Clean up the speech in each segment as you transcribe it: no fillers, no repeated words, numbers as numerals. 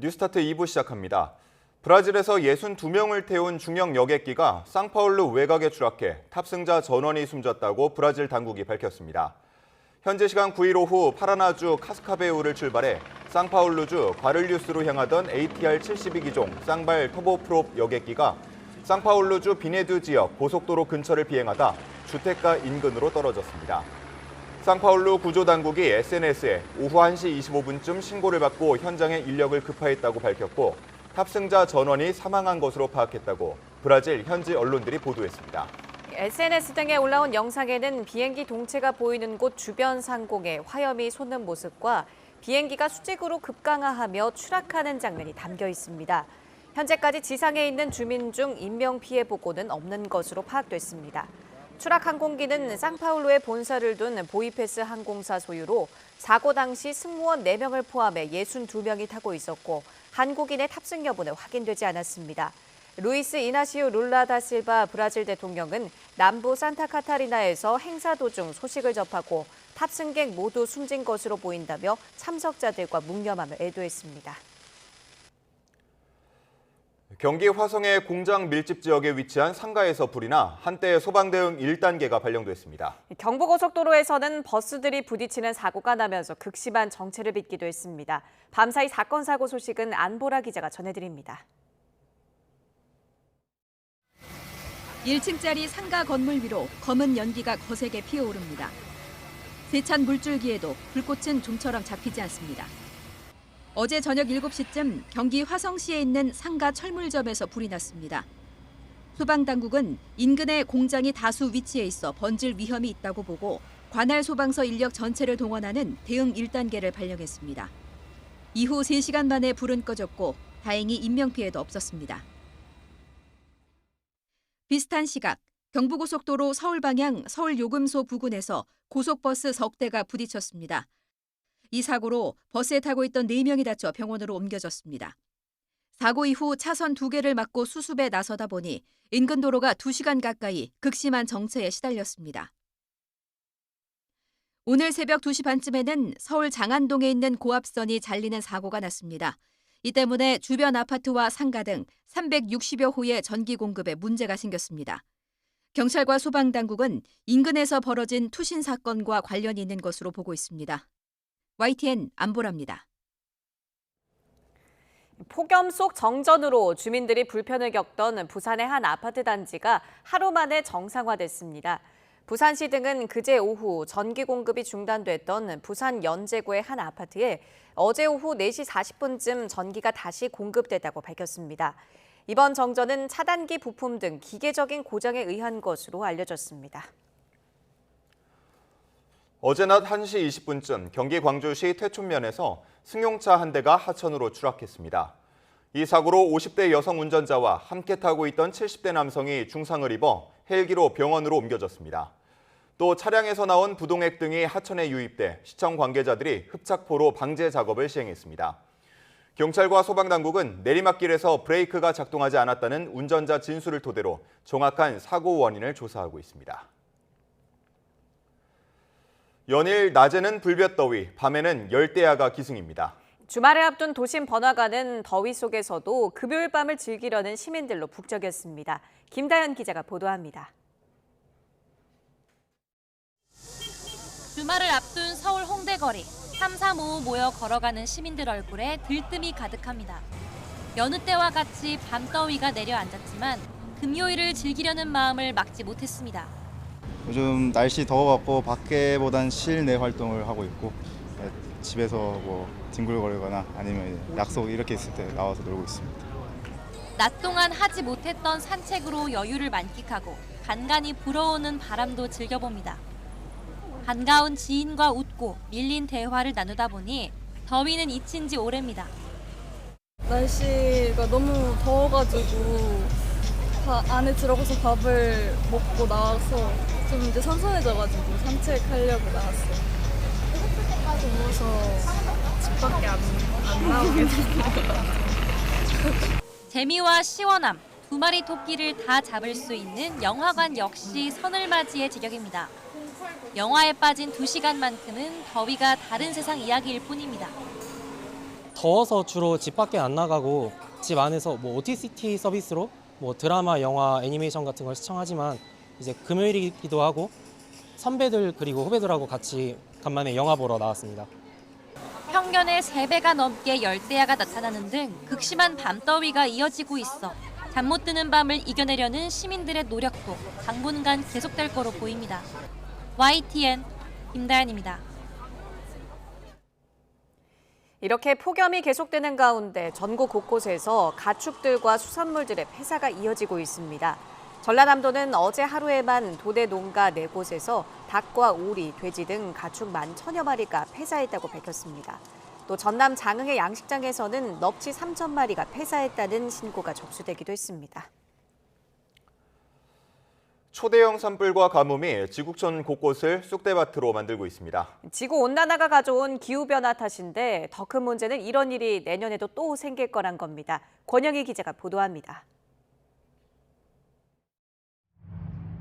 뉴스타트 2부 시작합니다. 브라질에서 62명을 태운 중형 여객기가 상파울루 외곽에 추락해 탑승자 전원이 숨졌다고 브라질 당국이 밝혔습니다. 현지 시간 9일 오후 파라나주 카스카베우를 출발해 상파울루주 과를류스로 향하던 ATR-72기종 쌍발 터보프롭 여객기가 상파울루주 비네두 지역 고속도로 근처를 비행하다 주택가 인근으로 떨어졌습니다. 상파울루 구조당국이 SNS에 오후 1시 25분쯤 신고를 받고 현장에 인력을 급파했다고 밝혔고 탑승자 전원이 사망한 것으로 파악했다고 브라질 현지 언론들이 보도했습니다. SNS 등에 올라온 영상에는 비행기 동체가 보이는 곳 주변 상공에 화염이 솟는 모습과 비행기가 수직으로 급강하하며 추락하는 장면이 담겨 있습니다. 현재까지 지상에 있는 주민 중 인명피해 보고는 없는 것으로 파악됐습니다. 추락 항공기는 상파울루에 본사를 둔 보이페스 항공사 소유로 사고 당시 승무원 4명을 포함해 62명이 타고 있었고 한국인의 탑승 여부는 확인되지 않았습니다. 루이스 이나시오 룰라 다 실바 브라질 대통령은 남부 산타카타리나에서 행사 도중 소식을 접하고 탑승객 모두 숨진 것으로 보인다며 참석자들과 묵념함을 애도했습니다. 경기 화성의 공장 밀집 지역에 위치한 상가에서 불이 나 한때 소방대응 1단계가 발령됐습니다. 경부고속도로에서는 버스들이 부딪히는 사고가 나면서 극심한 정체를 빚기도 했습니다. 밤사이 사건 사고 소식은 안보라 기자가 전해드립니다. 1층짜리 상가 건물 위로 검은 연기가 거세게 피어오릅니다. 세찬 물줄기에도 불꽃은 좀처럼 잡히지 않습니다. 어제 저녁 7시쯤 경기 화성시에 있는 상가 철물점에서 불이 났습니다. 소방당국은 인근에 공장이 다수 위치해 있어 번질 위험이 있다고 보고 관할 소방서 인력 전체를 동원하는 대응 1단계를 발령했습니다. 이후 3시간 만에 불은 꺼졌고 다행히 인명피해도 없었습니다. 비슷한 시각 경부고속도로 서울 방향 서울요금소 부근에서 고속버스 석 대가 부딪혔습니다. 이 사고로 버스에 타고 있던 4명이 다쳐 병원으로 옮겨졌습니다. 사고 이후 차선 2개를 막고 수습에 나서다 보니 인근 도로가 2시간 가까이 극심한 정체에 시달렸습니다. 오늘 새벽 2시 반쯤에는 서울 장안동에 있는 고압선이 잘리는 사고가 났습니다. 이 때문에 주변 아파트와 상가 등 360여 호의 전기 공급에 문제가 생겼습니다. 경찰과 소방당국은 인근에서 벌어진 투신 사건과 관련이 있는 것으로 보고 있습니다. YTN 안보라입니다. 폭염 속 정전으로 주민들이 불편을 겪던 부산의 한 아파트 단지가 하루 만에 정상화됐습니다. 부산시 등은 그제 오후 전기 공급이 중단됐던 부산 연제구의 한 아파트에 어제 오후 4시 40분쯤 전기가 다시 공급됐다고 밝혔습니다. 이번 정전은 차단기 부품 등 기계적인 고장에 의한 것으로 알려졌습니다. 어제 낮 1시 20분쯤 경기 광주시 태촌면에서 승용차 한 대가 하천으로 추락했습니다. 이 사고로 50대 여성 운전자와 함께 타고 있던 70대 남성이 중상을 입어 헬기로 병원으로 옮겨졌습니다. 또 차량에서 나온 부동액 등이 하천에 유입돼 시청 관계자들이 흡착포로 방제 작업을 시행했습니다. 경찰과 소방당국은 내리막길에서 브레이크가 작동하지 않았다는 운전자 진술을 토대로 정확한 사고 원인을 조사하고 있습니다. 연일 낮에는 불볕더위, 밤에는 열대야가 기승입니다. 주말을 앞둔 도심 번화가는 더위 속에서도 금요일 밤을 즐기려는 시민들로 북적였습니다. 김다현 기자가 보도합니다. 주말을 앞둔 서울 홍대거리. 335 모여 걸어가는 시민들 얼굴에 들뜸이 가득합니다. 여느 때와 같이 밤더위가 내려앉았지만 금요일을 즐기려는 마음을 막지 못했습니다. 요즘 날씨 더워갖고 밖에보단 실내 활동을 하고 있고 집에서 뭐 뒹굴거리거나 아니면 약속 이렇게 있을 때 나와서 놀고 있습니다. 낮 동안 하지 못했던 산책으로 여유를 만끽하고 간간히 불어오는 바람도 즐겨봅니다. 반가운 지인과 웃고 밀린 대화를 나누다 보니 더위는 잊힌 지 오래입니다. 날씨가 너무 더워가지고 안에 들어가서 밥을 먹고 나와서 좀 이제 선선해져가지고 산책하려고 나왔어요. 더워서 집 밖에 안 나오게 되는 것 같아요. 재미와 시원함, 2마리 토끼를 다 잡을 수 있는 영화관 역시 선을 맞이의 제격입니다. 영화에 빠진 2시간만큼은 더위가 다른 세상 이야기일 뿐입니다. 더워서 주로 집 밖에 안 나가고 집 안에서 뭐 OTT 서비스로 뭐 드라마, 영화, 애니메이션 같은 걸 시청하지만 이제 금요일이기도 하고 선배들 그리고 후배들하고 같이 간만에 영화 보러 나왔습니다. 평년의 3배가 넘게 열대야가 나타나는 등 극심한 밤더위가 이어지고 있어 잠 못 드는 밤을 이겨내려는 시민들의 노력도 당분간 계속될 거로 보입니다. YTN 김다연입니다. 이렇게 폭염이 계속되는 가운데 전국 곳곳에서 가축들과 수산물들의 폐사가 이어지고 있습니다. 전라남도는 어제 하루에만 도내 농가 4곳에서 닭과 오리, 돼지 등 가축 10,000여 마리가 폐사했다고 밝혔습니다. 또 전남 장흥의 양식장에서는 넙치 3,000마리가 폐사했다는 신고가 접수되기도 했습니다. 초대형 산불과 가뭄이 지구촌 곳곳을 쑥대밭으로 만들고 있습니다. 지구온난화가 가져온 기후변화 탓인데 더 큰 문제는 이런 일이 내년에도 또 생길 거란 겁니다. 권영희 기자가 보도합니다.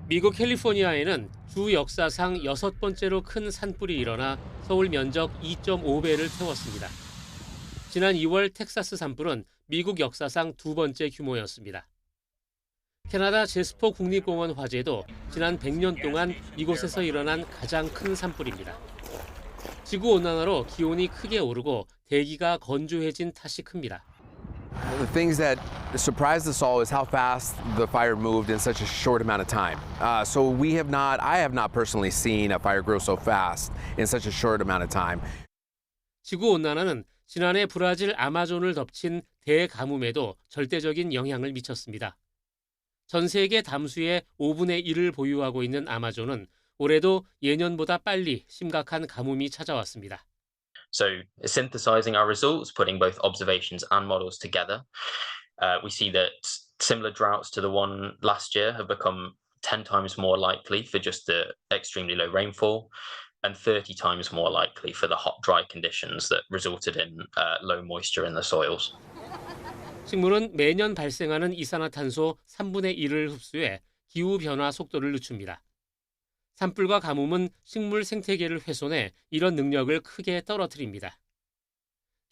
미국 캘리포니아에는 주 역사상 6번째로 큰 산불이 일어나 서울 면적 2.5배를 태웠습니다. 지난 2월 텍사스 산불은 미국 역사상 2번째 규모였습니다. 캐나다 제스퍼 국립공원 화재도 지난 100년 동안 이곳에서 일어난 가장 큰 산불입니다. 지구온난화로 기온이 크게 오르고 대기가 건조해진 탓이 큽니다. The things that surprised us all is how fast the fire moved in such a short amount of time. I have not personally seen a fire grow so fast in such a short amount of time. 지구온난화는 지난해 브라질 아마존을 덮친 대가뭄에도 절대적인 영향을 미쳤습니다. 전 세계 담수의 5분의 1을 보유하고 있는 아마존은 올해도 예년보다 빨리 심각한 가뭄이 찾아왔습니다. So synthesizing our results, putting both observations and models together, we see that similar droughts to the one last year have become 10 times more likely for just the extremely low rainfall and 30 times more likely for the hot, dry conditions that resulted in low moisture in the soils. 식물은 매년 발생하는 이산화탄소 3분의 1을 흡수해 기후변화 속도를 늦춥니다. 산불과 가뭄은 식물 생태계를 훼손해 이런 능력을 크게 떨어뜨립니다.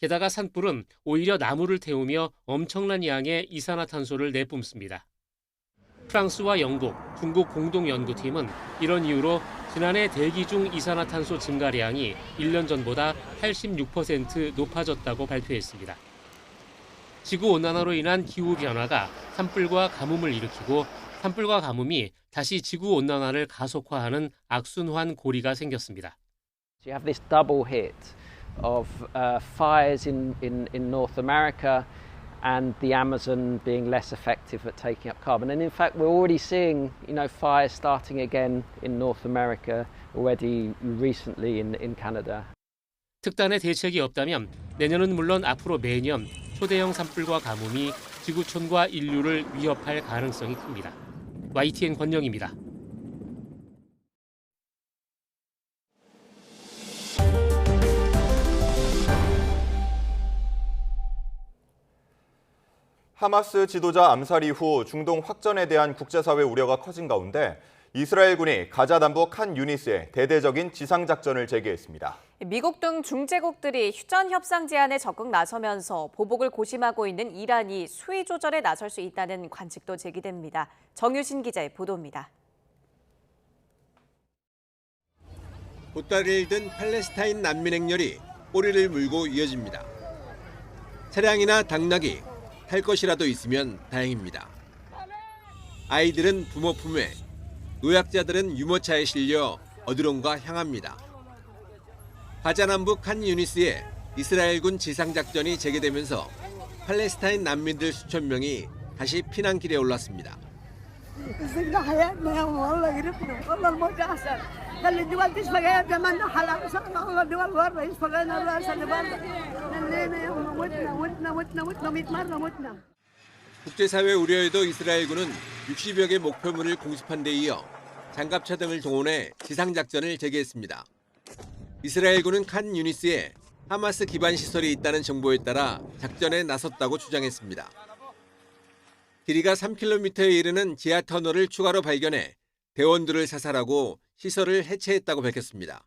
게다가 산불은 오히려 나무를 태우며 엄청난 양의 이산화탄소를 내뿜습니다. 프랑스와 영국, 중국 공동연구팀은 이런 이유로 지난해 대기 중 이산화탄소 증가량이 1년 전보다 86% 높아졌다고 발표했습니다. 지구온난화로 인한 기후변화가 산불과 가뭄을 일으키고 산불과 가뭄이 다시 지구온난화를 가속화하는 악순환 고리가 생겼습니다. You have this double hit of fires in North America and the Amazon being less effective at taking up carbon. And in fact, we're already seeing, fires starting again in North America, already recently in Canada. 특단의 대책이 없다면 내년은 물론 앞으로 매년 초대형 산불과 가뭄이 지구촌과 인류를 위협할 가능성이 큽니다. YTN 권영입니다. 하마스 지도자 암살 이후 중동 확전에 대한 국제사회 우려가 커진 가운데 이스라엘군이 가자 남부 칸 유니스에 대대적인 지상작전을 재개했습니다. 미국 등 중재국들이 휴전 협상 제안에 적극 나서면서 보복을 고심하고 있는 이란이 수위 조절에 나설 수 있다는 관측도 제기됩니다. 정유신 기자의 보도입니다. 보따리를 든 팔레스타인 난민 행렬이 꼬리를 물고 이어집니다. 차량이나 당나귀, 탈 것이라도 있으면 다행입니다. 아이들은 부모 품에, 노약자들은 유모차에 실려 어디론가 향합니다. 가자 남부 칸 유니스에 이스라엘군 지상작전이 재개되면서 팔레스타인 난민들 수천 명이 다시 피난길에 올랐습니다. 국제사회 우려에도 이스라엘군은 60여 개 목표물을 공습한 데 이어 장갑차 등을 동원해 지상작전을 재개했습니다. 이스라엘군은 칸 유니스에 하마스 기반 시설이 있다는 정보에 따라 작전에 나섰다고 주장했습니다. 길이가 3km에 이르는 지하 터널을 추가로 발견해 대원들을 사살하고 시설을 해체했다고 밝혔습니다.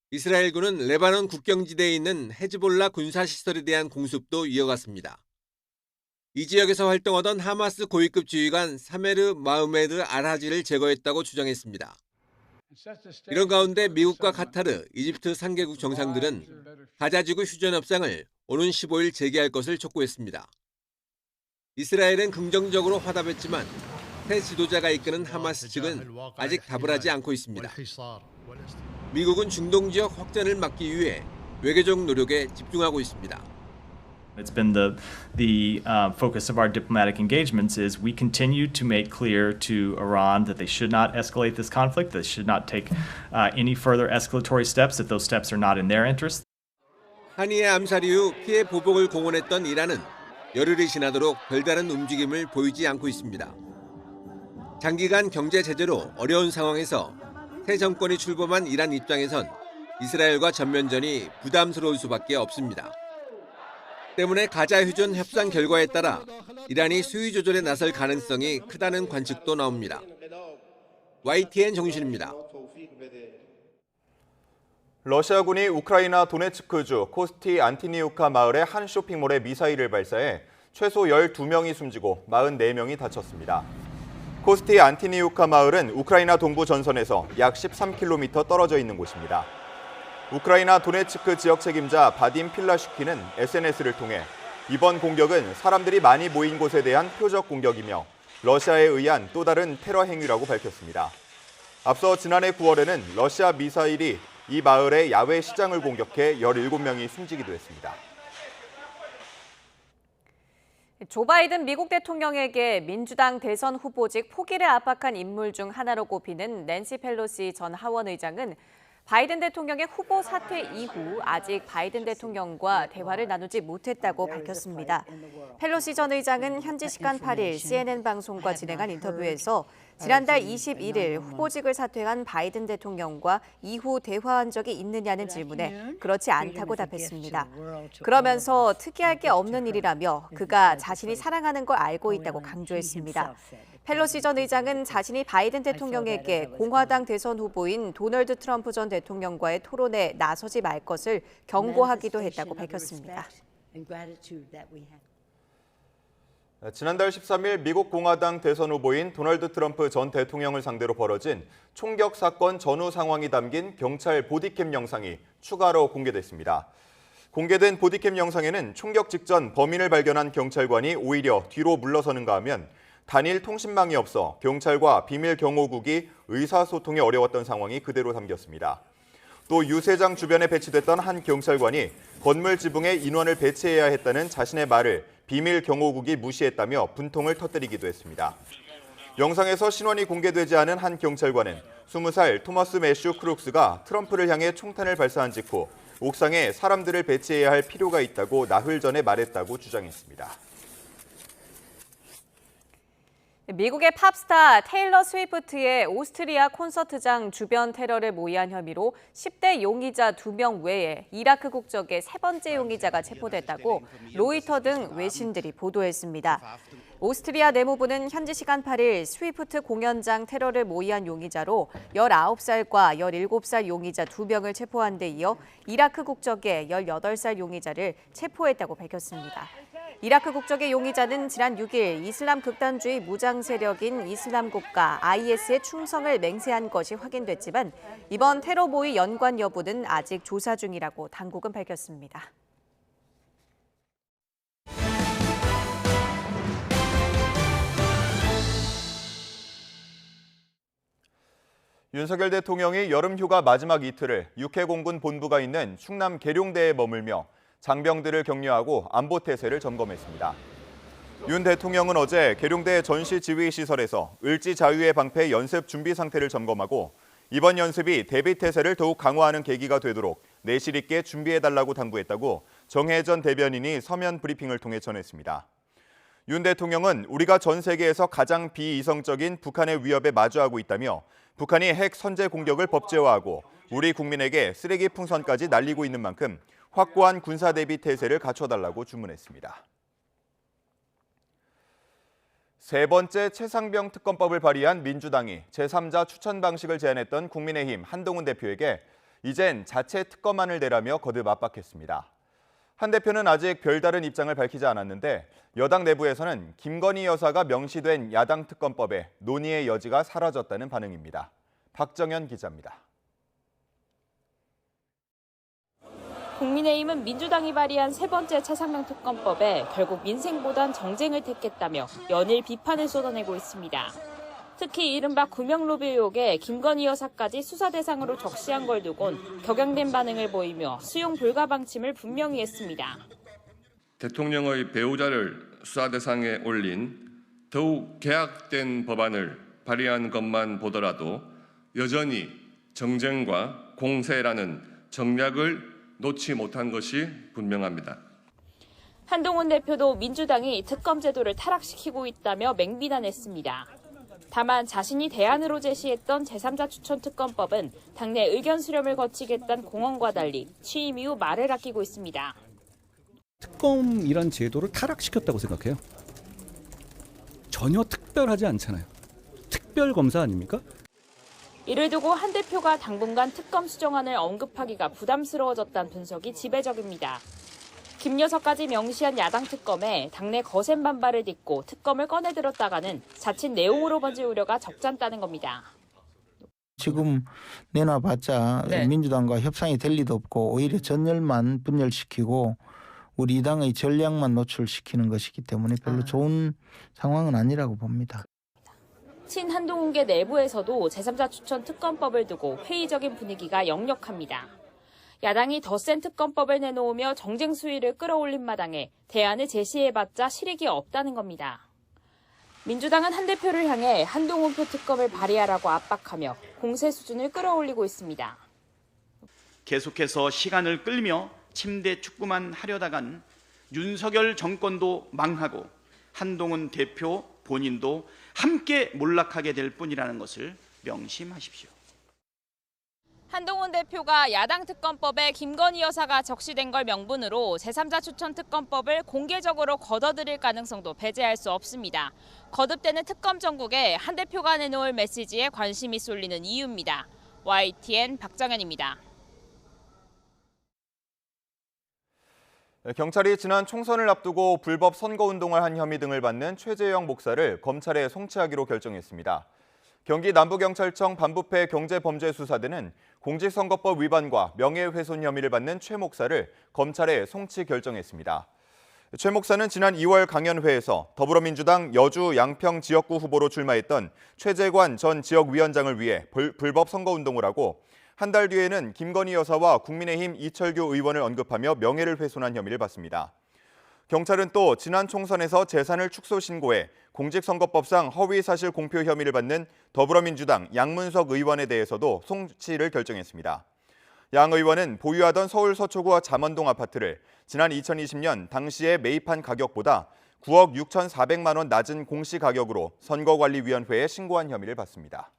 이스라엘군은 레바논 국경지대에 있는 헤즈볼라 군사시설에 대한 공습도 이어갔습니다. 이 지역에서 활동하던 하마스 고위급 지휘관 사메르 마흐메드 알하지를 제거했다고 주장했습니다. 이런 가운데 미국과 카타르, 이집트 3개국 정상들은 가자지구 휴전협상을 오는 15일 재개할 것을 촉구했습니다. 이스라엘은 긍정적으로 화답했지만 새 지도자가 이끄는 하마스 측은 아직 답을 하지 않고 있습니다. 미국은 중동 지역 확전을 막기 위해 외교적 노력에 집중하고 있습니다. It's been the focus of our diplomatic engagements is we continue to make clear to Iran that they should not escalate this conflict, they should not take any further escalatory steps if those steps are not in their interest. 한이의 암살 이후 피해 보복을 공언했던 이란은 열흘이 지나도록 별다른 움직임을 보이지 않고 있습니다. 장기간 경제 제재로 어려운 상황에서 새 정권이 출범한 이란 입장에선 이스라엘과 전면전이 부담스러울 수밖에 없습니다. 때문에 가자 휴전 협상 결과에 따라 이란이 수위 조절에 나설 가능성이 크다는 관측도 나옵니다. YTN 정신입니다. 러시아군이 우크라이나 도네츠크주 코스티 안티니우카 마을의 한 쇼핑몰에 미사일을 발사해 최소 12명이 숨지고 44명이 다쳤습니다. 코스티 안티니우카 마을은 우크라이나 동부 전선에서 약 13km 떨어져 있는 곳입니다. 우크라이나 도네츠크 지역 책임자 바딤 필라슈키는 SNS를 통해 이번 공격은 사람들이 많이 모인 곳에 대한 표적 공격이며 러시아에 의한 또 다른 테러 행위라고 밝혔습니다. 앞서 지난해 9월에는 러시아 미사일이 이 마을의 야외 시장을 공격해 17명이 숨지기도 했습니다. 조 바이든 미국 대통령에게 민주당 대선 후보직 포기를 압박한 인물 중 하나로 꼽히는 낸시 펠로시 전 하원 의장은 바이든 대통령의 후보 사퇴 이후 아직 바이든 대통령과 대화를 나누지 못했다고 밝혔습니다. 펠로시 전 의장은 현지 시간 8일 CNN 방송과 진행한 인터뷰에서 지난달 21일 후보직을 사퇴한 바이든 대통령과 이후 대화한 적이 있느냐는 질문에 그렇지 않다고 답했습니다. 그러면서 특이할 게 없는 일이라며 그가 자신이 사랑하는 걸 알고 있다고 강조했습니다. 펠로시 전 의장은 자신이 바이든 대통령에게 공화당 대선 후보인 도널드 트럼프 전 대통령과의 토론에 나서지 말 것을 경고하기도 했다고 밝혔습니다. 지난달 13일 미국 공화당 대선 후보인 도널드 트럼프 전 대통령을 상대로 벌어진 총격 사건 전후 상황이 담긴 경찰 보디캠 영상이 추가로 공개됐습니다. 공개된 보디캠 영상에는 총격 직전 범인을 발견한 경찰관이 오히려 뒤로 물러서는가 하면 단일 통신망이 없어 경찰과 비밀 경호국이 의사소통이 어려웠던 상황이 그대로 담겼습니다. 또 유세장 주변에 배치됐던 한 경찰관이 건물 지붕에 인원을 배치해야 했다는 자신의 말을 비밀 경호국이 무시했다며 분통을 터뜨리기도 했습니다. 영상에서 신원이 공개되지 않은 한 경찰관은 20살 토머스 매슈 크룩스가 트럼프를 향해 총탄을 발사한 직후 옥상에 사람들을 배치해야 할 필요가 있다고 나흘 전에 말했다고 주장했습니다. 미국의 팝스타 테일러 스위프트의 오스트리아 콘서트장 주변 테러를 모의한 혐의로 10대 용의자 2명 외에 이라크 국적의 세 번째 용의자가 체포됐다고 로이터 등 외신들이 보도했습니다. 오스트리아 내무부는 현지 시간 8일 스위프트 공연장 테러를 모의한 용의자로 19살과 17살 용의자 2명을 체포한 데 이어 이라크 국적의 18살 용의자를 체포했다고 밝혔습니다. 이라크 국적의 용의자는 지난 6일 이슬람 극단주의 무장 세력인 이슬람 국가 IS의 충성을 맹세한 것이 확인됐지만 이번 테러 모의 연관 여부는 아직 조사 중이라고 당국은 밝혔습니다. 윤석열 대통령이 여름휴가 마지막 이틀을 육해공군 본부가 있는 충남 계룡대에 머물며 장병들을 격려하고 안보태세를 점검했습니다. 윤 대통령은 어제 계룡대 전시지휘시설에서 을지 자유의 방패 연습 준비 상태를 점검하고 이번 연습이 대비태세를 더욱 강화하는 계기가 되도록 내실 있게 준비해달라고 당부했다고 정혜전 대변인이 서면 브리핑을 통해 전했습니다. 윤 대통령은 우리가 전 세계에서 가장 비이성적인 북한의 위협에 마주하고 있다며 북한이 핵 선제 공격을 법제화하고 우리 국민에게 쓰레기 풍선까지 날리고 있는 만큼 확고한 군사 대비 태세를 갖춰달라고 주문했습니다. 세 번째 최상병 특검법을 발의한 민주당이 제3자 추천 방식을 제안했던 국민의힘 한동훈 대표에게 이젠 자체 특검안을 내라며 거듭 압박했습니다. 한 대표는 아직 별다른 입장을 밝히지 않았는데 여당 내부에서는 김건희 여사가 명시된 야당 특검법에 논의의 여지가 사라졌다는 반응입니다. 박정현 기자입니다. 국민의힘은 민주당이 발의한 세 번째 차상명 특검법에 결국 민생보단 정쟁을 택했다며 연일 비판을 쏟아내고 있습니다. 특히 이른바 구명로비 의혹에 김건희 여사까지 수사 대상으로 적시한 걸 두곤 격양된 반응을 보이며 수용 불가 방침을 분명히 했습니다. 대통령의 배우자를 수사 대상에 올린 더욱 개혁된 법안을 발의한 것만 보더라도 여전히 정쟁과 공세라는 정략을 놓지 못한 것이 분명합니다. 한동훈 대표도 민주당이 특검 제도를 타락시키고 있다며 맹비난했습니다. 다만 자신이 대안으로 제시했던 제3자 추천 특검법은 당내 의견 수렴을 거치겠다는 공언과 달리 취임 이후 말을 아끼고 있습니다. 특검이란 제도를 타락시켰다고 생각해요. 전혀 특별하지 않잖아요. 특별검사 아닙니까? 이를 두고 한 대표가 당분간 특검 수정안을 언급하기가 부담스러워졌다는 분석이 지배적입니다. 김 여사까지 명시한 야당 특검에 당내 거센 반발을 딛고 특검을 꺼내들었다가는 자칫 내용으로 번질 우려가 적잖다는 겁니다. 지금 내놔봤자 민주당과 협상이 될 리도 없고 오히려 전열만 분열시키고 우리 당의 전략만 노출시키는 것이기 때문에 별로 좋은 상황은 아니라고 봅니다. 친한동훈계 내부에서도 제3자 추천 특검법을 두고 회의적인 분위기가 역력합니다. 야당이 더 센 특검법을 내놓으며 정쟁 수위를 끌어올린 마당에 대안을 제시해봤자 실익이 없다는 겁니다. 민주당은 한 대표를 향해 한동훈표 특검을 발의하라고 압박하며 공세 수준을 끌어올리고 있습니다. 계속해서 시간을 끌며 침대 축구만 하려다간 윤석열 정권도 망하고 한동훈 대표 본인도 함께 몰락하게 될 뿐이라는 것을 명심하십시오. 한동훈 대표가 야당 특검법에 김건희 여사가 적시된 걸 명분으로 제3자 추천 특검법을 공개적으로 걷어들일 가능성도 배제할 수 없습니다. 거듭되는 특검 전국에 한 대표가 내놓을 메시지에 관심이 쏠리는 이유입니다. YTN 박정현입니다. 경찰이 지난 총선을 앞두고 불법 선거운동을 한 혐의 등을 받는 최재형 목사를 검찰에 송치하기로 결정했습니다. 경기 남부경찰청 반부패 경제범죄수사대는 공직선거법 위반과 명예훼손 혐의를 받는 최 목사를 검찰에 송치 결정했습니다. 최 목사는 지난 2월 강연회에서 더불어민주당 여주 양평 지역구 후보로 출마했던 최재관 전 지역위원장을 위해 불법 선거운동을 하고 한 달 뒤에는 김건희 여사와 국민의힘 이철규 의원을 언급하며 명예를 훼손한 혐의를 받습니다. 경찰은 또 지난 총선에서 재산을 축소 신고해 공직선거법상 허위사실 공표 혐의를 받는 더불어민주당 양문석 의원에 대해서도 송치를 결정했습니다. 양 의원은 보유하던 서울 서초구 잠원동 아파트를 지난 2020년 당시에 매입한 가격보다 9억 6,400만 원 낮은 공시가격으로 선거관리위원회에 신고한 혐의를 받습니다.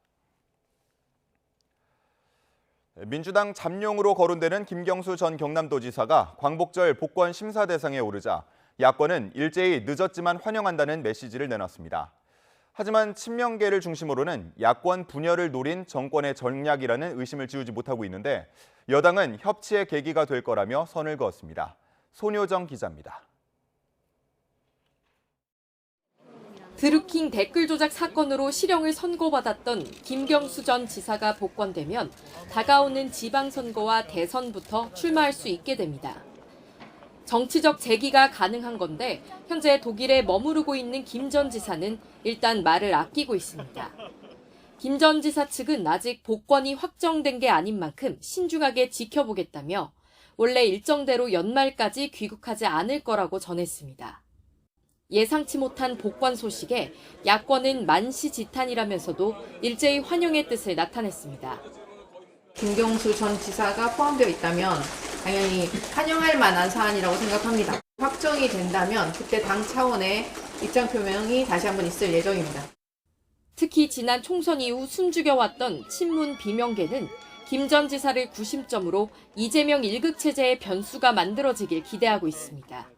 민주당 잠룡으로 거론되는 김경수 전 경남도지사가 광복절 복권 심사 대상에 오르자 야권은 일제히 늦었지만 환영한다는 메시지를 내놨습니다. 하지만 친명계를 중심으로는 야권 분열을 노린 정권의 전략이라는 의심을 지우지 못하고 있는데 여당은 협치의 계기가 될 거라며 선을 그었습니다. 손효정 기자입니다. 드루킹 댓글 조작 사건으로 실형을 선고받았던 김경수 전 지사가 복권되면 다가오는 지방선거와 대선부터 출마할 수 있게 됩니다. 정치적 재기가 가능한 건데 현재 독일에 머무르고 있는 김 전 지사는 일단 말을 아끼고 있습니다. 김 전 지사 측은 아직 복권이 확정된 게 아닌 만큼 신중하게 지켜보겠다며 원래 일정대로 연말까지 귀국하지 않을 거라고 전했습니다. 예상치 못한 복권 소식에 야권은 만시지탄이라면서도 일제히 환영의 뜻을 나타냈습니다. 김경수 전 지사가 포함되어 있다면 당연히 환영할 만한 사안이라고 생각합니다. 확정이 된다면 그때 당 차원의 입장 표명이 다시 한번 있을 예정입니다. 특히 지난 총선 이후 숨죽여왔던 친문 비명계는 김 전 지사를 구심점으로 이재명 1급 체제의 변수가 만들어지길 기대하고 있습니다.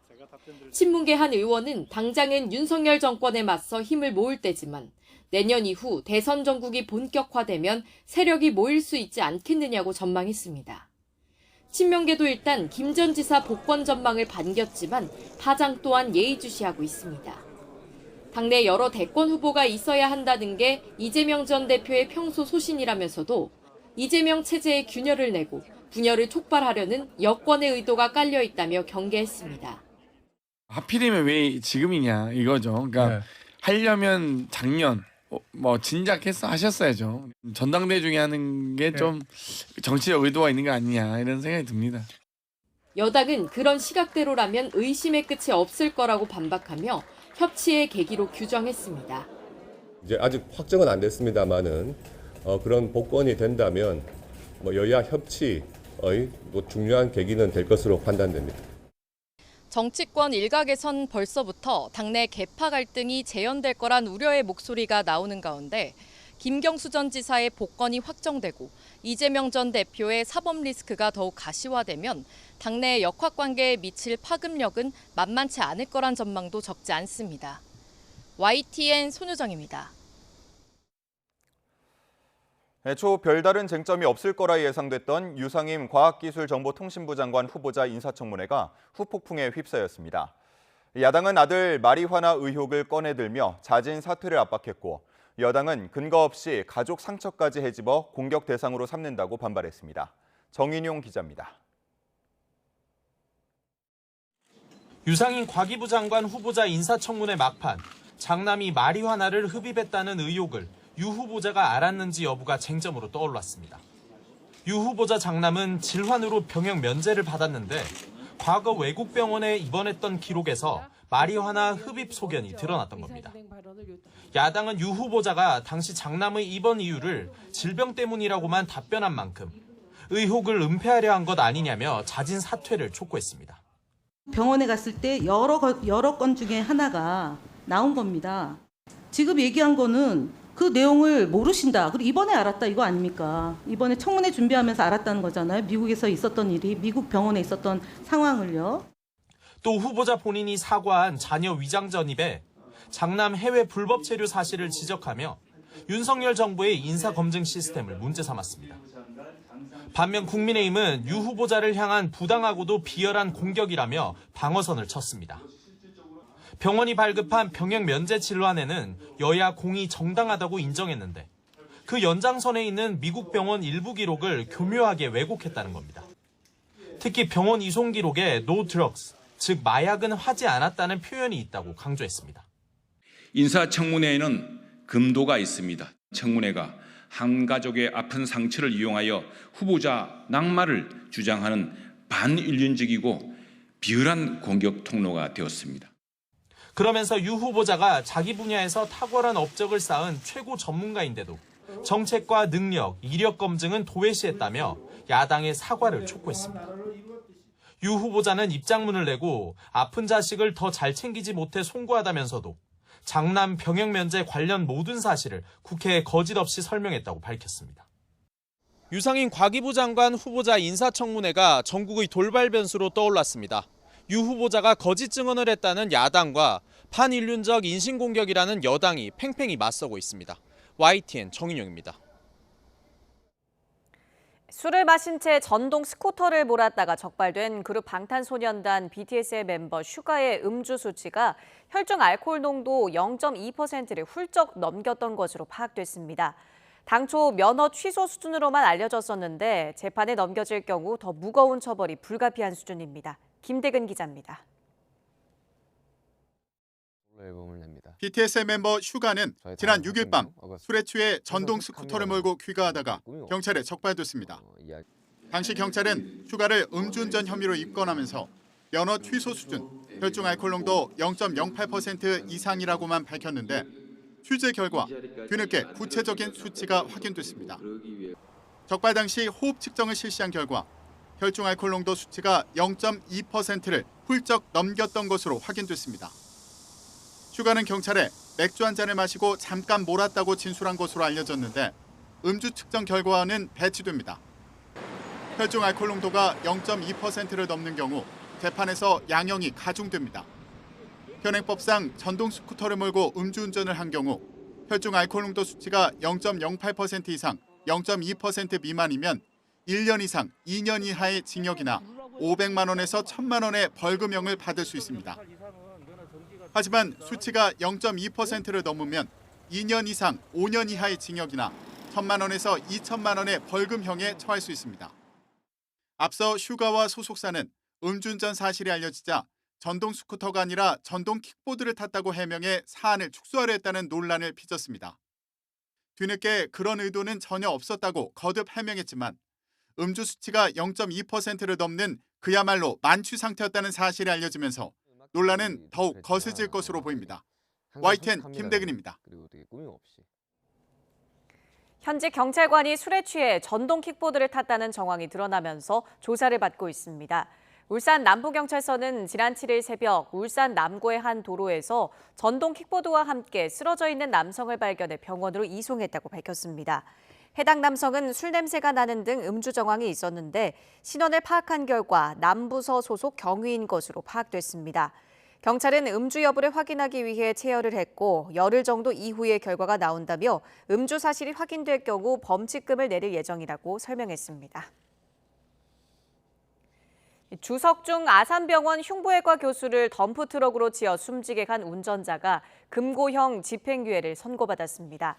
친문계 한 의원은 당장은 윤석열 정권에 맞서 힘을 모을 때지만 내년 이후 대선 전국이 본격화되면 세력이 모일 수 있지 않겠느냐고 전망했습니다. 친명계도 일단 김 전 지사 복권 전망을 반겼지만 파장 또한 예의주시하고 있습니다. 당내 여러 대권 후보가 있어야 한다는 게 이재명 전 대표의 평소 소신이라면서도 이재명 체제에 균열을 내고 분열을 촉발하려는 여권의 의도가 깔려 있다며 경계했습니다. 하필이면 왜 지금이냐 이거죠. 그러니까 하려면 작년 뭐 진작했어 하셨어야죠. 전당대 중에 하는 게 좀 정치적 의도가 있는 거 아니냐 이런 생각이 듭니다. 여당은 그런 시각대로라면 의심의 끝이 없을 거라고 반박하며 협치의 계기로 규정했습니다. 이제 아직 확정은 안 됐습니다만은 그런 복권이 된다면 여야 협치의 중요한 계기는 될 것으로 판단됩니다. 정치권 일각에선 벌써부터 당내 계파 갈등이 재현될 거란 우려의 목소리가 나오는 가운데 김경수 전 지사의 복권이 확정되고 이재명 전 대표의 사법 리스크가 더욱 가시화되면 당내 역학관계에 미칠 파급력은 만만치 않을 거란 전망도 적지 않습니다. YTN 손유정입니다. 애초 별다른 쟁점이 없을 거라 예상됐던 유상임 과학기술정보통신부 장관 후보자 인사청문회가 후폭풍에 휩싸였습니다. 야당은 아들 마리화나 의혹을 꺼내들며 자진 사퇴를 압박했고 여당은 근거 없이 가족 상처까지 헤집어 공격 대상으로 삼는다고 반발했습니다. 정인용 기자입니다. 유상임 과기부 장관 후보자 인사청문회 막판, 장남이 마리화나를 흡입했다는 의혹을 유 후보자가 알았는지 여부가 쟁점으로 떠올랐습니다. 유 후보자 장남은 질환으로 병역 면제를 받았는데 과거 외국 병원에 입원했던 기록에서 마리화나 흡입 소견이 드러났던 겁니다. 야당은 유 후보자가 당시 장남의 입원 이유를 질병 때문이라고만 답변한 만큼 의혹을 은폐하려 한 것 아니냐며 자진 사퇴를 촉구했습니다. 병원에 갔을 때 여러 건 중에 하나가 나온 겁니다. 지금 얘기한 거는 그 내용을 모르신다. 그리고 이번에 알았다 이거 아닙니까? 이번에 청문회 준비하면서 알았다는 거잖아요. 미국에서 있었던 일이, 미국 병원에 있었던 상황을요. 또 후보자 본인이 사과한 자녀 위장 전입에 장남 해외 불법 체류 사실을 지적하며 윤석열 정부의 인사검증 시스템을 문제 삼았습니다. 반면 국민의힘은 유 후보자를 향한 부당하고도 비열한 공격이라며 방어선을 쳤습니다. 병원이 발급한 병역 면제 질환에는 여야 공이 정당하다고 인정했는데 그 연장선에 있는 미국 병원 일부 기록을 교묘하게 왜곡했다는 겁니다. 특히 병원 이송 기록에 no drugs, 즉 마약은 하지 않았다는 표현이 있다고 강조했습니다. 인사청문회에는 금도가 있습니다. 청문회가 한 가족의 아픈 상처를 이용하여 후보자 낙마를 주장하는 반인륜적이고 비열한 공격 통로가 되었습니다. 그러면서 유 후보자가 자기 분야에서 탁월한 업적을 쌓은 최고 전문가인데도 정책과 능력, 이력 검증은 도외시했다며 야당의 사과를 촉구했습니다. 유 후보자는 입장문을 내고 아픈 자식을 더 잘 챙기지 못해 송구하다면서도 장남 병역 면제 관련 모든 사실을 국회에 거짓 없이 설명했다고 밝혔습니다. 유상임 과기부 장관 후보자 인사청문회가 전국의 돌발 변수로 떠올랐습니다. 유 후보자가 거짓 증언을 했다는 야당과 반인륜적 인신공격이라는 여당이 팽팽히 맞서고 있습니다. YTN 정인용입니다. 술을 마신 채 전동 스쿠터를 몰았다가 적발된 그룹 방탄소년단 BTS의 멤버 슈가의 음주 수치가 혈중 알코올 농도 0.2%를 훌쩍 넘겼던 것으로 파악됐습니다. 당초 면허 취소 수준으로만 알려졌었는데 재판에 넘겨질 경우 더 무거운 처벌이 불가피한 수준입니다. 김대근 기자입니다. 앨범을 냅니다. BTS의 멤버 슈가는 지난 6일 밤 술에 취해 전동 스쿠터를 몰고 귀가하다가 경찰에 적발됐습니다. 당시 경찰은 슈가를 음주운전 혐의로 입건하면서 면허 취소 수준, 혈중 알코올 농도 0.08% 이상이라고만 밝혔는데 취재 결과 뒤늦게 구체적인 수치가 확인됐습니다. 적발 당시 호흡 측정을 실시한 결과 혈중 알코올 농도 수치가 0.2%를 훌쩍 넘겼던 것으로 확인됐습니다. 슈가는 경찰에 맥주 한 잔을 마시고 잠깐 몰았다고 진술한 것으로 알려졌는데 음주 측정 결과와는 배치됩니다. 혈중 알코올 농도가 0.2%를 넘는 경우 재판에서 양형이 가중됩니다. 현행법상 전동 스쿠터를 몰고 음주운전을 한 경우 혈중 알코올 농도 수치가 0.08% 이상 0.2% 미만이면 1년 이상 2년 이하의 징역이나 500만 원에서 1,000만 원의 벌금형을 받을 수 있습니다. 하지만 수치가 0.2%를 넘으면 2년 이상 5년 이하의 징역이나 1,000만 원에서 2천만 원의 벌금형에 처할 수 있습니다. 앞서 슈가와 소속사는 음주운전 사실이 알려지자 전동 스쿠터가 아니라 전동 킥보드를 탔다고 해명해 사안을 축소하려 했다는 논란을 빚었습니다. 뒤늦게 그런 의도는 전혀 없었다고 거듭 해명했지만 음주 수치가 0.2%를 넘는 그야말로 만취 상태였다는 사실이 알려지면서 논란은 더욱 거세질 것으로 보입니다. YTN 김대근입니다. 현재 경찰관이 술에 취해 전동 킥보드를 탔다는 정황이 드러나면서 조사를 받고 있습니다. 울산 남부경찰서는 지난 7일 새벽 울산 남구의 한 도로에서 전동 킥보드와 함께 쓰러져 있는 남성을 발견해 병원으로 이송했다고 밝혔습니다. 해당 남성은 술 냄새가 나는 등 음주 정황이 있었는데 신원을 파악한 결과 남부서 소속 경위인 것으로 파악됐습니다. 경찰은 음주 여부를 확인하기 위해 체열을 했고 열흘 정도 이후에 결과가 나온다며 음주 사실이 확인될 경우 범칙금을 내릴 예정이라고 설명했습니다. 주석중 아산병원 흉부외과 교수를 덤프트럭으로 치어 숨지게 간 운전자가 금고형 집행유예를 선고받았습니다.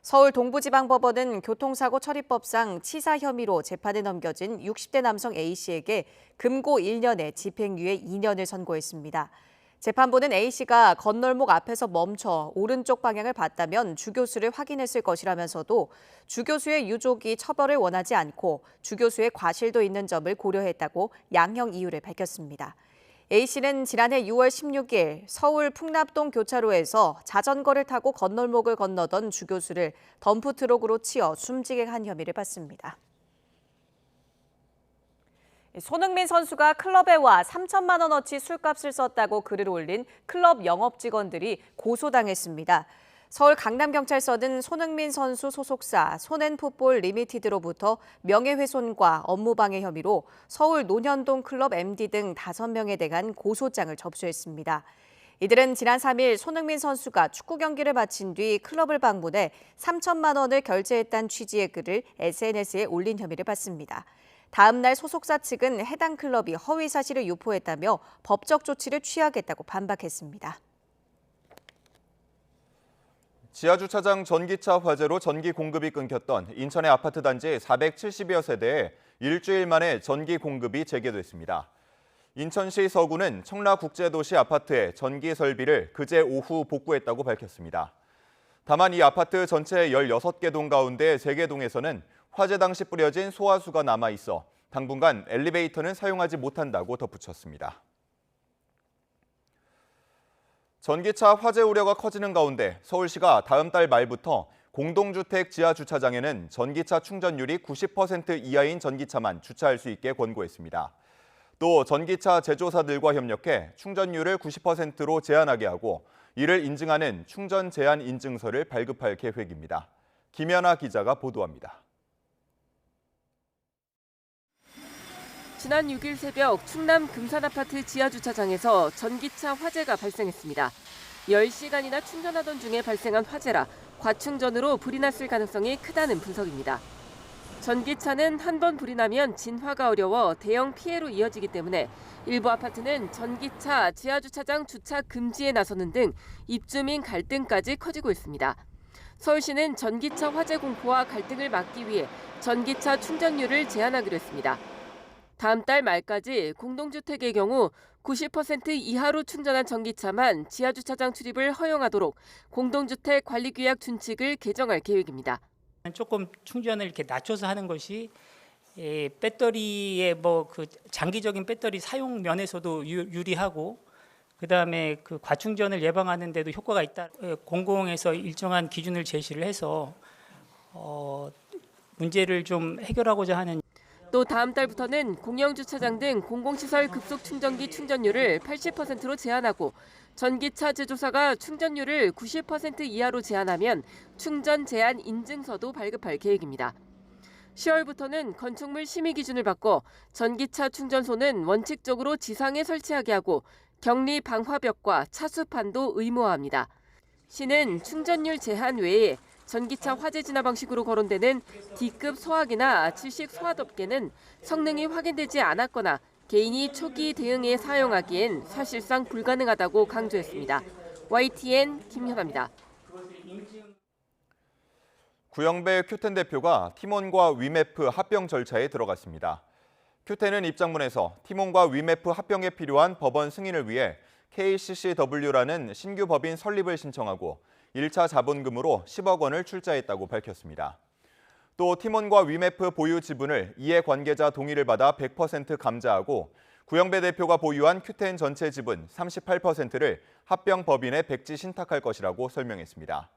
서울 동부지방법원은 교통사고 처리법상 치사 혐의로 재판에 넘겨진 60대 남성 A씨에게 금고 1년에 집행유예 2년을 선고했습니다. 재판부는 A씨가 건널목 앞에서 멈춰 오른쪽 방향을 봤다면 주 교수를 확인했을 것이라면서도 주 교수의 유족이 처벌을 원하지 않고 주 교수의 과실도 있는 점을 고려했다고 양형 이유를 밝혔습니다. A씨는 지난해 6월 16일 서울 풍납동 교차로에서 자전거를 타고 건널목을 건너던 주 교수를 덤프트럭으로 치어 숨지게 한 혐의를 받습니다. 손흥민 선수가 클럽에 와 3천만 원어치 술값을 썼다고 글을 올린 클럽 영업 직원들이 고소당했습니다. 서울 강남경찰서는 손흥민 선수 소속사 손앤풋볼 리미티드로부터 명예훼손과 업무방해 혐의로 서울 논현동 클럽 MD 등 5명에 대한 고소장을 접수했습니다. 이들은 지난 3일 손흥민 선수가 축구 경기를 마친 뒤 클럽을 방문해 3천만 원을 결제했다는 취지의 글을 SNS에 올린 혐의를 받습니다. 다음 날 소속사 측은 해당 클럽이 허위 사실을 유포했다며 법적 조치를 취하겠다고 반박했습니다. 지하주차장 전기차 화재로 전기 공급이 끊겼던 인천의 아파트 단지 470여 세대에 일주일 만에 전기 공급이 재개됐습니다. 인천시 서구는 청라국제도시 아파트의 전기 설비를 그제 오후 복구했다고 밝혔습니다. 다만 이 아파트 전체 16개 동 가운데 3개 동에서는 화재 당시 뿌려진 소화수가 남아있어 당분간 엘리베이터는 사용하지 못한다고 덧붙였습니다. 전기차 화재 우려가 커지는 가운데 서울시가 다음 달 말부터 공동주택 지하주차장에는 전기차 충전율이 90% 이하인 전기차만 주차할 수 있게 권고했습니다. 또 전기차 제조사들과 협력해 충전율을 90%로 제한하게 하고 이를 인증하는 충전 제한 인증서를 발급할 계획입니다. 김연아 기자가 보도합니다. 지난 6일 새벽 충남 금산아파트 지하주차장에서 전기차 화재가 발생했습니다. 10시간이나 충전하던 중에 발생한 화재라 과충전으로 불이 났을 가능성이 크다는 분석입니다. 전기차는 한 번 불이 나면 진화가 어려워 대형 피해로 이어지기 때문에 일부 아파트는 전기차 지하주차장 주차 금지에 나서는 등 입주민 갈등까지 커지고 있습니다. 서울시는 전기차 화재 공포와 갈등을 막기 위해 전기차 충전율을 제한하기로 했습니다. 다음 달 말까지 공동주택의 경우 90% 이하로 충전한 전기차만 지하주차장 출입을 허용하도록 공동주택 관리규약 준칙을 개정할 계획입니다. 조금 충전을 이렇게 낮춰서 하는 것이 배터리의 그 장기적인 배터리 사용 면에서도 유리하고 그다음에 그 과충전을 예방하는 데도 효과가 있다. 공공에서 일정한 기준을 제시를 해서 문제를 좀 해결하고자 하는. 또 다음 달부터는 공영주차장 등 공공시설 급속충전기 충전율을 80%로 제한하고 전기차 제조사가 충전율을 90% 이하로 제한하면 충전 제한 인증서도 발급할 계획입니다. 10월부터는 건축물 심의 기준을 바꿔 전기차 충전소는 원칙적으로 지상에 설치하게 하고 격리 방화벽과 차수판도 의무화합니다. 시는 충전율 제한 외에 전기차 화재 진화 방식으로 거론되는 D급 소화기나 7식 소화덮개는 성능이 확인되지 않았거나 개인이 초기 대응에 사용하기엔 사실상 불가능하다고 강조했습니다. YTN 김현아입니다. 구영배 큐텐 대표가 팀원과 위메프 합병 절차에 들어갔습니다. 큐텐은 입장문에서 팀원과 위메프 합병에 필요한 법원 승인을 위해 KCCW라는 신규 법인 설립을 신청하고 1차 자본금으로 10억 원을 출자했다고 밝혔습니다. 또 팀원과 위메프 보유 지분을 이해관계자 동의를 받아 100% 감자하고 구영배 대표가 보유한 큐텐 전체 지분 38%를 합병 법인에 백지 신탁할 것이라고 설명했습니다.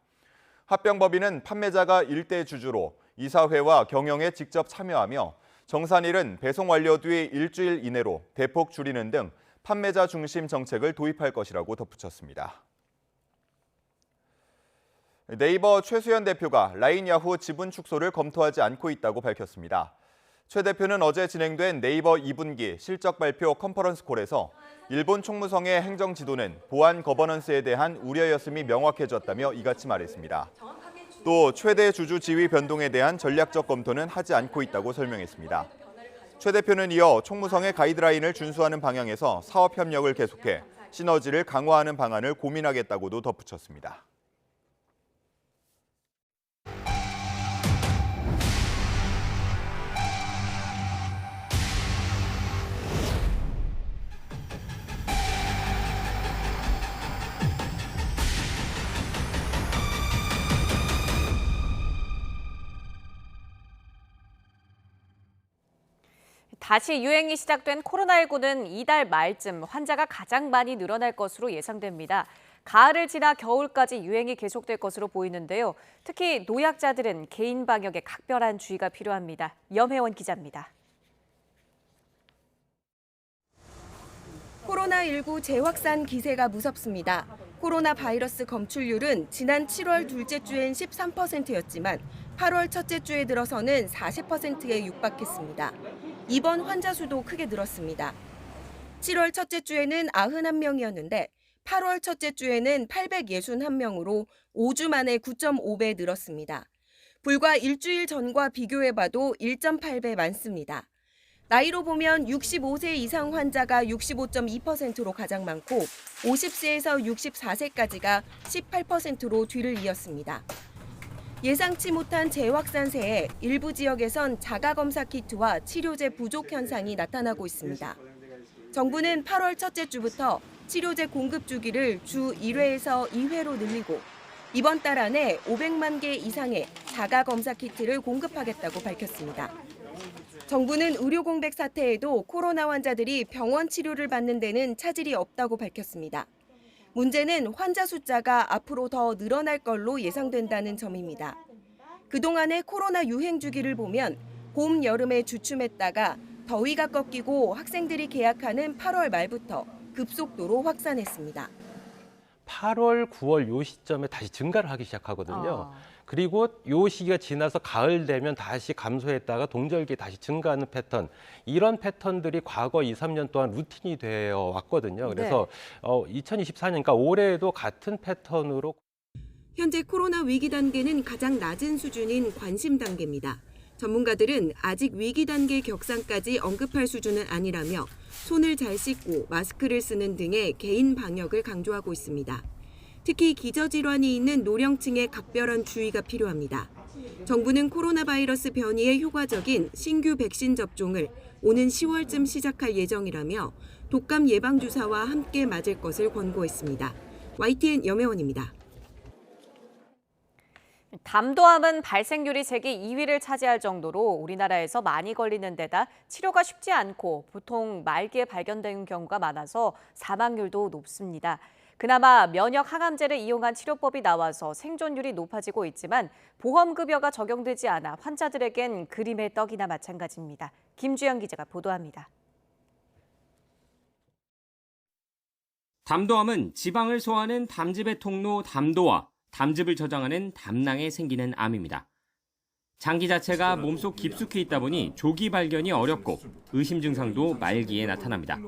합병 법인은 판매자가 일대 주주로 이사회와 경영에 직접 참여하며 정산일은 배송 완료 뒤 일주일 이내로 대폭 줄이는 등 판매자 중심 정책을 도입할 것이라고 덧붙였습니다. 네이버 최수연 대표가 라인 야후 지분 축소를 검토하지 않고 있다고 밝혔습니다. 최 대표는 어제 진행된 네이버 2분기 실적 발표 컨퍼런스 콜에서 일본 총무성의 행정 지도는 보안 거버넌스에 대한 우려였음이 명확해졌다며 이같이 말했습니다. 또 최대 주주 지위 변동에 대한 전략적 검토는 하지 않고 있다고 설명했습니다. 최 대표는 이어 총무성의 가이드라인을 준수하는 방향에서 사업 협력을 계속해 시너지를 강화하는 방안을 고민하겠다고도 덧붙였습니다. 다시 유행이 시작된 코로나19는 이달 말쯤 환자가 가장 많이 늘어날 것으로 예상됩니다. 가을을 지나 겨울까지 유행이 계속될 것으로 보이는데요. 특히 노약자들은 개인 방역에 각별한 주의가 필요합니다. 염혜원 기자입니다. 코로나19 재확산 기세가 무섭습니다. 코로나 바이러스 검출률은 지난 7월 둘째 주엔 13%였지만 8월 첫째 주에 들어서는 40%에 육박했습니다. 입원 환자 수도 크게 늘었습니다. 7월 첫째 주에는 91명이었는데 8월 첫째 주에는 861명으로 5주 만에 9.5배 늘었습니다. 불과 일주일 전과 비교해봐도 1.8배 많습니다. 나이로 보면 65세 이상 환자가 65.2%로 가장 많고 50세에서 64세까지가 18%로 뒤를 이었습니다. 예상치 못한 재확산세에 일부 지역에선 자가검사 키트와 치료제 부족 현상이 나타나고 있습니다. 정부는 8월 첫째 주부터 치료제 공급 주기를 주 1회에서 2회로 늘리고 이번 달 안에 500만 개 이상의 자가검사 키트를 공급하겠다고 밝혔습니다. 정부는 의료 공백 사태에도 코로나 환자들이 병원 치료를 받는 데는 차질이 없다고 밝혔습니다. 문제는 환자 숫자가 앞으로 더 늘어날 걸로 예상된다는 점입니다. 그동안의 코로나 유행 주기를 보면 봄, 여름에 주춤했다가 더위가 꺾이고 학생들이 개학하는 8월 말부터 급속도로 확산했습니다. 8월, 9월 요 시점에 다시 증가를 하기 시작하거든요. 그리고 요 시기가 지나서 가을 되면 다시 감소했다가 동절기에 다시 증가하는 패턴, 이런 패턴들이 과거 2, 3년 동안 루틴이 되어 왔거든요. 그래서 2024년이니까 올해에도 같은 패턴으로. 현재 코로나 위기 단계는 가장 낮은 수준인 관심 단계입니다. 전문가들은 아직 위기 단계 격상까지 언급할 수준은 아니라며 손을 잘 씻고 마스크를 쓰는 등의 개인 방역을 강조하고 있습니다. 특히 기저질환이 있는 노령층에 각별한 주의가 필요합니다. 정부는 코로나 바이러스 변이에 효과적인 신규 백신 접종을 오는 10월쯤 시작할 예정이라며 독감 예방주사와 함께 맞을 것을 권고했습니다. YTN 염혜원입니다. 담도암은 발생률이 세계 2위를 차지할 정도로 우리나라에서 많이 걸리는 데다 치료가 쉽지 않고 보통 말기에 발견되는 경우가 많아서 사망률도 높습니다. 그나마 면역 항암제를 이용한 치료법이 나와서 생존율이 높아지고 있지만 보험급여가 적용되지 않아 환자들에겐 그림의 떡이나 마찬가지입니다. 김주영 기자가 보도합니다. 담도암은 지방을 소화하는 담즙의 통로 담도와 담즙을 저장하는 담낭에 생기는 암입니다. 장기 자체가 몸속 깊숙이 있다 보니 조기 발견이 어렵고 의심 증상도 말기에 나타납니다.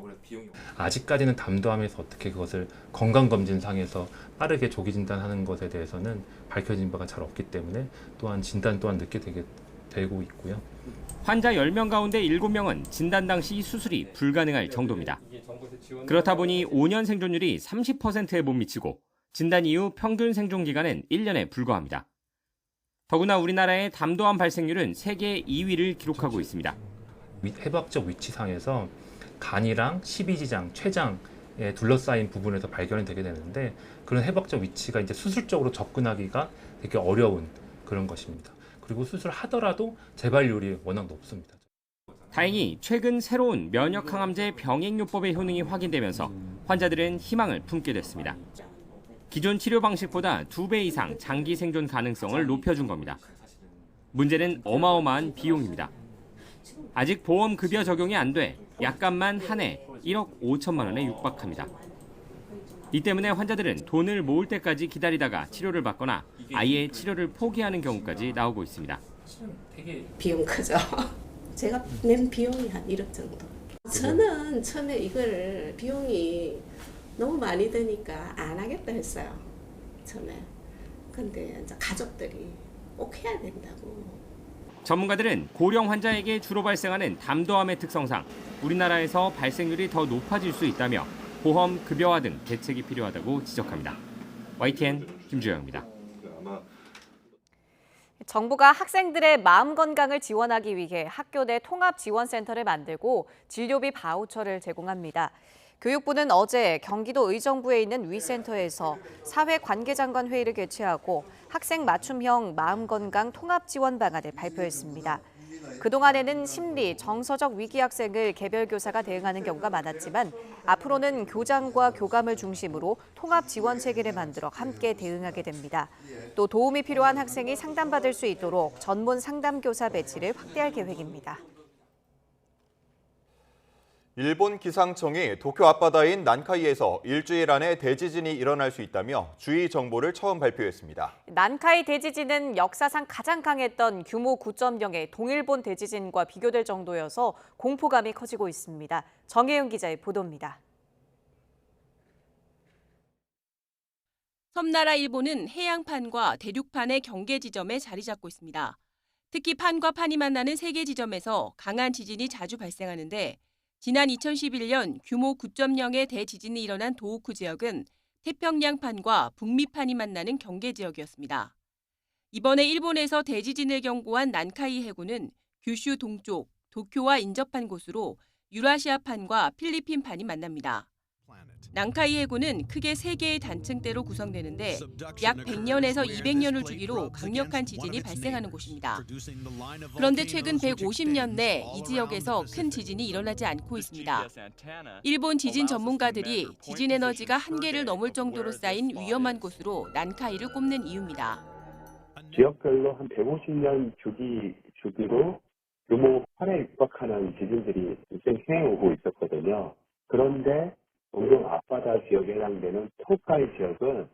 아직까지는 담도암에서 어떻게 그것을 건강검진상에서 빠르게 조기 진단하는 것에 대해서는 밝혀진 바가 잘 없기 때문에 또한 진단 또한 늦게 되고 있고요. 환자 10명 가운데 7명은 진단 당시 수술이 불가능할 정도입니다. 그렇다 보니 5년 생존율이 30%에 못 미치고 진단 이후 평균 생존 기간은 1년에 불과합니다. 더구나 우리나라의 담도암 발생률은 세계 2위를 기록하고 있습니다. 해부학적 위치상에서 간이랑 십이지장, 췌장에 둘러싸인 부분에서 발견이 되게 되는데 그런 해부학적 위치가 이제 수술적으로 접근하기가 되게 어려운 그런 것입니다. 그리고 수술하더라도 재발률이 워낙 높습니다. 다행히 최근 새로운 면역항암제 병행요법의 효능이 확인되면서 환자들은 희망을 품게 됐습니다. 기존 치료 방식보다 2배 이상 장기 생존 가능성을 높여준 겁니다. 문제는 어마어마한 비용입니다. 아직 보험 급여 적용이 안 돼 약값만 한 해 1억 5천만 원에 육박합니다. 이 때문에 환자들은 돈을 모을 때까지 기다리다가 치료를 받거나 아예 치료를 포기하는 경우까지 나오고 있습니다. 비용 크죠. 제가 낸 비용이 한 1억 정도. 저는 처음에 이걸 비용이 너무 많이 드니까 안 하겠다 했어요. 처음에. 근데 이제 가족들이 꼭 해야 된다고. 전문가들은 고령 환자에게 주로 발생하는 담도암의 특성상 우리나라에서 발생률이 더 높아질 수 있다며 보험 급여화 등 대책이 필요하다고 지적합니다. YTN 김주영입니다. 정부가 학생들의 마음 건강을 지원하기 위해 학교 내 통합지원센터를 만들고 진료비 바우처를 제공합니다. 교육부는 어제 경기도 의정부에 있는 위센터에서 사회관계장관 회의를 개최하고 학생 맞춤형 마음건강 통합지원 방안을 발표했습니다. 그동안에는 심리, 정서적 위기 학생을 개별 교사가 대응하는 경우가 많았지만 앞으로는 교장과 교감을 중심으로 통합 지원 체계를 만들어 함께 대응하게 됩니다. 또 도움이 필요한 학생이 상담받을 수 있도록 전문 상담교사 배치를 확대할 계획입니다. 일본 기상청이 도쿄 앞바다인 난카이에서 일주일 안에 대지진이 일어날 수 있다며 주의 정보를 처음 발표했습니다. 난카이 대지진은 역사상 가장 강했던 규모 9.0의 동일본 대지진과 비교될 정도여서 공포감이 커지고 있습니다. 정혜윤 기자의 보도입니다. 섬나라 일본은 해양판과 대륙판의 경계 지점에 자리 잡고 있습니다. 특히 판과 판이 만나는 세 개 지점에서 강한 지진이 자주 발생하는데 지난 2011년 규모 9.0의 대지진이 일어난 도호쿠 지역은 태평양판과 북미판이 만나는 경계 지역이었습니다. 이번에 일본에서 대지진을 경고한 난카이 해구는 규슈 동쪽, 도쿄와 인접한 곳으로 유라시아판과 필리핀판이 만납니다. 난카이 해구는 크게 3개의 단층대로 구성되는데 약 100년에서 200년을 주기로 강력한 지진이 발생하는 곳입니다. 그런데 최근 150년 내 이 지역에서 큰 지진이 일어나지 않고 있습니다. 일본 지진 전문가들이 지진 에너지가 한계를 넘을 정도로 쌓인 위험한 곳으로 난카이를 꼽는 이유입니다. 지역별로 한 150년 주기로 규모 8에 육박하는 지진들이 생겨오고 있었거든요. 그런데 동경 앞바다 지역에 해당되는 토카이 지역은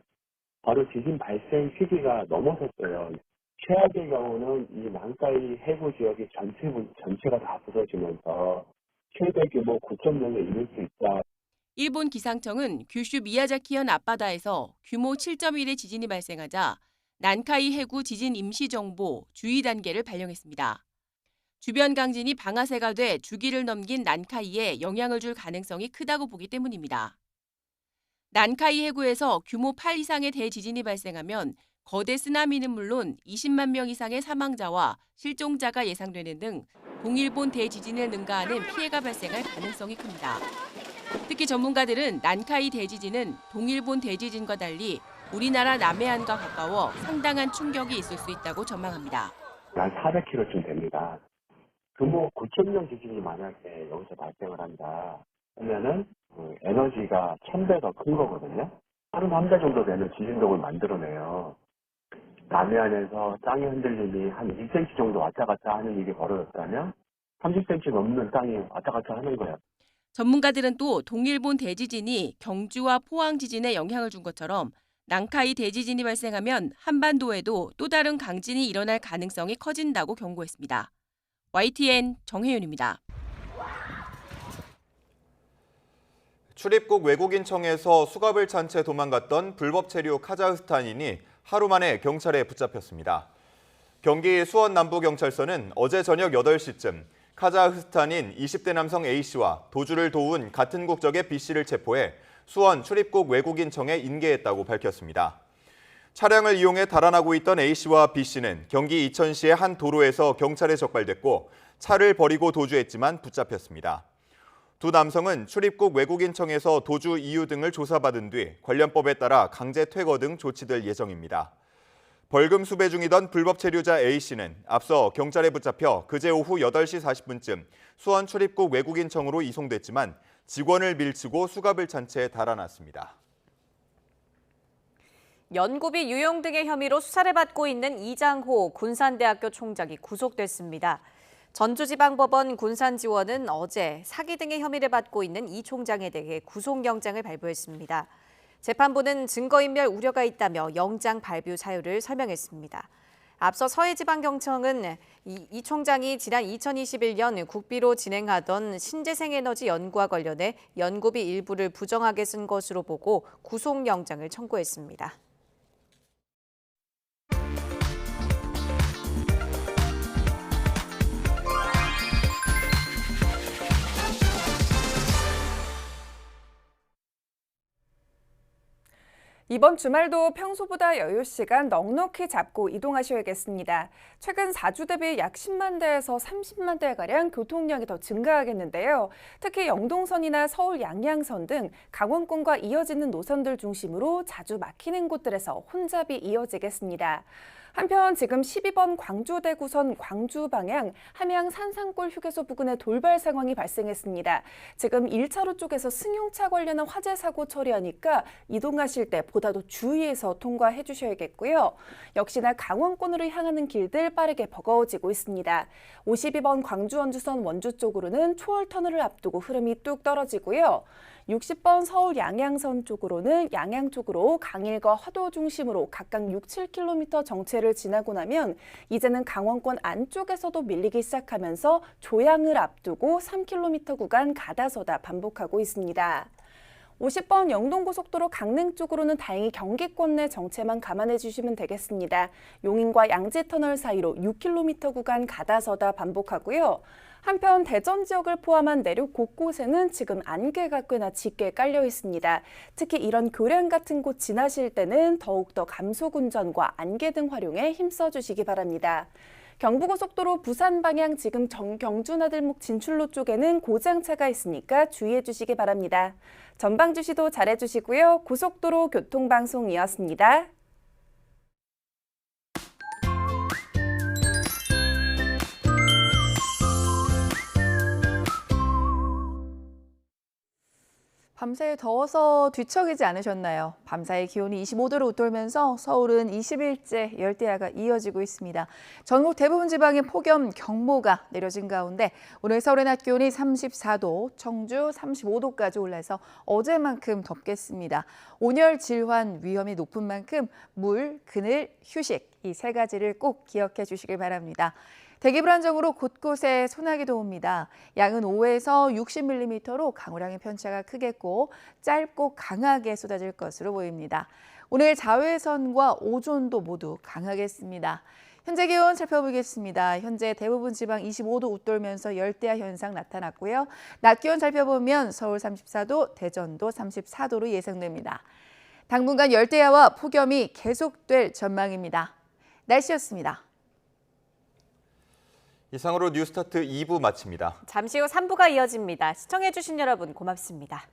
바로 지진 발생 시기가 넘어섰어요. 최악의 경우는 이 난카이 해구 지역이 전체가 다 부서지면서 최대 규모 9.0에 이를 수 있다. 일본 기상청은 규슈 미야자키현 앞바다에서 규모 7.1의 지진이 발생하자 난카이 해구 지진 임시정보 주의 단계를 발령했습니다. 주변 강진이 방아쇠가 돼 주기를 넘긴 난카이에 영향을 줄 가능성이 크다고 보기 때문입니다. 난카이 해구에서 규모 8 이상의 대지진이 발생하면 거대 쓰나미는 물론 20만 명 이상의 사망자와 실종자가 예상되는 등 동일본 대지진을 능가하는 피해가 발생할 가능성이 큽니다. 특히 전문가들은 난카이 대지진은 동일본 대지진과 달리 우리나라 남해안과 가까워 상당한 충격이 있을 수 있다고 전망합니다. 한 400km쯤 됩니다. 규모 9.0 지진이 만약에 여기서 발생을 한다 하면은 에너지가 1000배 더 큰 거거든요. 33배 정도 되는 지진동을 만들어내요. 남해안에서 땅의 흔들림이 한 1cm 정도 왔다 갔다 하는 일이 벌어졌다면 30cm 넘는 땅이 왔다 갔다 하는 거예요. 전문가들은 또 동일본 대지진이 경주와 포항 지진에 영향을 준 것처럼 난카이 대지진이 발생하면 한반도에도 또 다른 강진이 일어날 가능성이 커진다고 경고했습니다. YTN 정혜윤입니다. 출입국 외국인청에서 수갑을 찬 채 도망갔던 불법 체류 카자흐스탄인이 하루 만에 경찰에 붙잡혔습니다. 경기 수원 남부경찰서는 어제 저녁 8시쯤 카자흐스탄인 20대 남성 A씨와 도주를 도운 같은 국적의 B씨를 체포해 수원 출입국 외국인청에 인계했다고 밝혔습니다. 차량을 이용해 달아나고 있던 A씨와 B씨는 경기 이천시의 한 도로에서 경찰에 적발됐고 차를 버리고 도주했지만 붙잡혔습니다. 두 남성은 출입국 외국인청에서 도주 이유 등을 조사받은 뒤 관련법에 따라 강제 퇴거 등 조치될 예정입니다. 벌금 수배 중이던 불법 체류자 A씨는 앞서 경찰에 붙잡혀 그제 오후 8시 40분쯤 수원 출입국 외국인청으로 이송됐지만 직원을 밀치고 수갑을 찬 채 달아났습니다. 연구비 유용 등의 혐의로 수사를 받고 있는 이장호 군산대학교 총장이 구속됐습니다. 전주지방법원 군산지원은 어제 사기 등의 혐의를 받고 있는 이 총장에 대해 구속영장을 발부했습니다. 재판부는 증거인멸 우려가 있다며 영장 발부 사유를 설명했습니다. 앞서 서해지방경청은 이 총장이 지난 2021년 국비로 진행하던 신재생에너지 연구와 관련해 연구비 일부를 부정하게 쓴 것으로 보고 구속영장을 청구했습니다. 이번 주말도 평소보다 여유 시간 넉넉히 잡고 이동하셔야겠습니다. 최근 4주 대비 약 10만 대에서 30만 대가량 교통량이 더 증가하겠는데요. 특히 영동선이나 서울 양양선 등 강원권과 이어지는 노선들 중심으로 자주 막히는 곳들에서 혼잡이 이어지겠습니다. 한편 지금 12번 광주대구선 광주 방향 함양 산산골 휴게소 부근에 돌발 상황이 발생했습니다. 지금 1차로 쪽에서 승용차 관련한 화재 사고 처리하니까 이동하실 때 보다도 주의해서 통과해 주셔야겠고요. 역시나 강원권으로 향하는 길들 빠르게 버거워지고 있습니다. 52번 광주 원주선 원주 쪽으로는 초월터널을 앞두고 흐름이 뚝 떨어지고요. 60번 서울 양양선 쪽으로는 양양 쪽으로 강일과 화도 중심으로 각각 6, 7km 정체를 지나고 나면 이제는 강원권 안쪽에서도 밀리기 시작하면서 조양을 앞두고 3km 구간 가다서다 반복하고 있습니다. 50번 영동고속도로 강릉 쪽으로는 다행히 경기권 내 정체만 감안해 주시면 되겠습니다. 용인과 양재터널 사이로 6km 구간 가다서다 반복하고요. 한편 대전 지역을 포함한 내륙 곳곳에는 지금 안개가 꽤나 짙게 깔려 있습니다. 특히 이런 교량 같은 곳 지나실 때는 더욱더 감속운전과 안개 등 활용에 힘써 주시기 바랍니다. 경부고속도로 부산 방향 지금 경주나들목 진출로 쪽에는 고장차가 있으니까 주의해 주시기 바랍니다. 전방 주시도 잘해 주시고요. 고속도로 교통방송이었습니다. 밤새 더워서 뒤척이지 않으셨나요? 밤사이 기온이 25도를 웃돌면서 서울은 20일째 열대야가 이어지고 있습니다. 전국 대부분 지방에 폭염 경보가 내려진 가운데 오늘 서울의 낮 기온이 34도, 청주 35도까지 올라서 어제만큼 덥겠습니다. 온열 질환 위험이 높은 만큼 물, 그늘, 휴식 이 세 가지를 꼭 기억해 주시길 바랍니다. 대기 불안정으로 곳곳에 소나기도 옵니다. 양은 5에서 60mm로 강우량의 편차가 크겠고 짧고 강하게 쏟아질 것으로 보입니다. 오늘 자외선과 오존도 모두 강하겠습니다. 현재 기온 살펴보겠습니다. 현재 대부분 지방 25도 웃돌면서 열대야 현상 나타났고요. 낮 기온 살펴보면 서울 34도, 대전도 34도로 예상됩니다. 당분간 열대야와 폭염이 계속될 전망입니다. 날씨였습니다. 이상으로 뉴스타트 2부 마칩니다. 잠시 후 3부가 이어집니다. 시청해주신 여러분 고맙습니다.